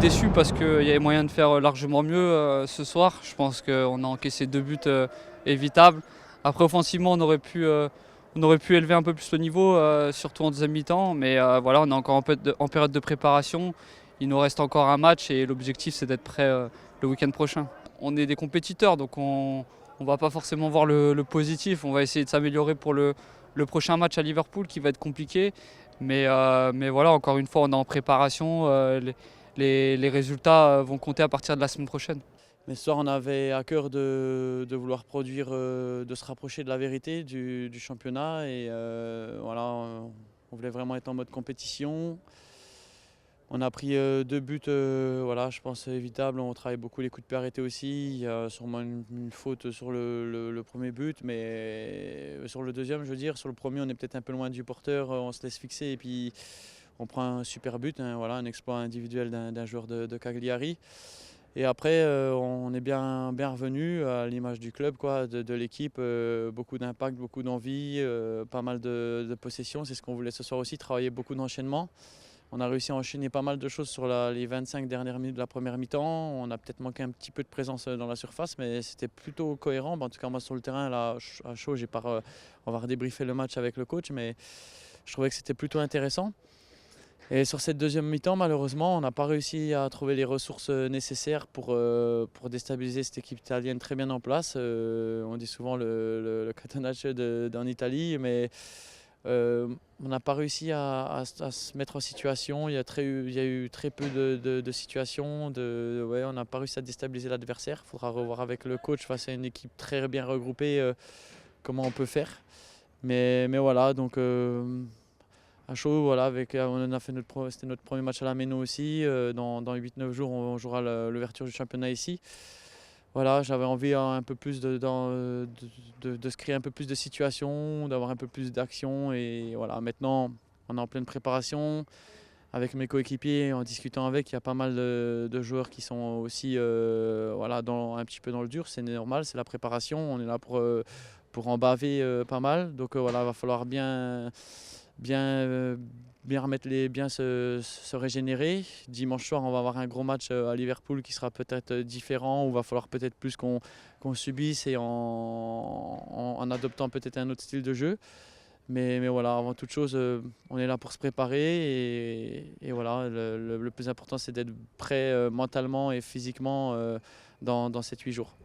déçu parce qu'il y avait moyen de faire largement mieux ce soir. Je pense qu'on a encaissé 2 buts évitables. Après, offensivement, on aurait pu élever un peu plus le niveau, surtout en deuxième mi-temps. Mais voilà, on est encore en période de préparation. Il nous reste encore un match et l'objectif, c'est d'être prêt le week-end prochain. On est des compétiteurs, donc on ne va pas forcément voir le positif. On va essayer de s'améliorer pour le prochain match à Liverpool qui va être compliqué. Mais voilà, encore une fois, on est en préparation. Les résultats vont compter à partir de la semaine prochaine. Mais ce soir, on avait à cœur de vouloir produire, de se rapprocher de la vérité du championnat. Et voilà, on voulait vraiment être en mode compétition. On a pris 2 buts, voilà, je pense évitables. On travaille beaucoup les coups de pied arrêtés aussi. Il y a sûrement une faute sur le premier but, mais sur le deuxième, je veux dire, sur le premier, on est peut-être un peu loin du porteur. On se laisse fixer et puis on prend un super but, hein, voilà, un exploit individuel d'un joueur de Cagliari. Et après, on est bien revenu à l'image du club, quoi, de l'équipe. Beaucoup d'impact, beaucoup d'envie, pas mal de possession. C'est ce qu'on voulait ce soir aussi, travailler beaucoup d'enchaînement. On a réussi à enchaîner pas mal de choses sur les 25 dernières minutes de la première mi-temps. On a peut-être manqué un petit peu de présence dans la surface, mais c'était plutôt cohérent. En tout cas, moi sur le terrain, là, à chaud, on va redébriefer le match avec le coach, mais je trouvais que c'était plutôt intéressant. Et sur cette deuxième mi-temps, malheureusement, on n'a pas réussi à trouver les ressources nécessaires pour déstabiliser cette équipe italienne très bien en place. On dit souvent le catenaccio en Italie, mais on n'a pas réussi à se mettre en situation. Il y a eu très peu de situations. Ouais, on n'a pas réussi à déstabiliser l'adversaire. Il faudra revoir avec le coach face à une équipe très bien regroupée comment on peut faire. Mais voilà, donc à chaud, voilà, on a fait c'était notre premier match à la Méno aussi. Dans 8-9 jours, on jouera l'ouverture du championnat ici. Voilà, j'avais envie un peu plus de se créer un peu plus de situations, d'avoir un peu plus d'action. Et voilà, maintenant, on est en pleine préparation avec mes coéquipiers, en discutant avec. Il y a pas mal de joueurs qui sont aussi voilà, un petit peu dans le dur. C'est normal, c'est la préparation. On est là pour en baver pas mal. Donc voilà, il va falloir bien remettre bien se régénérer. Dimanche soir, on va avoir un gros match à Liverpool qui sera peut-être différent, où il va falloir peut-être plus qu'on subisse et en adoptant peut-être un autre style de jeu. Mais voilà, avant toute chose, on est là pour se préparer et voilà, le plus important c'est d'être prêt mentalement et physiquement dans 7-8 jours.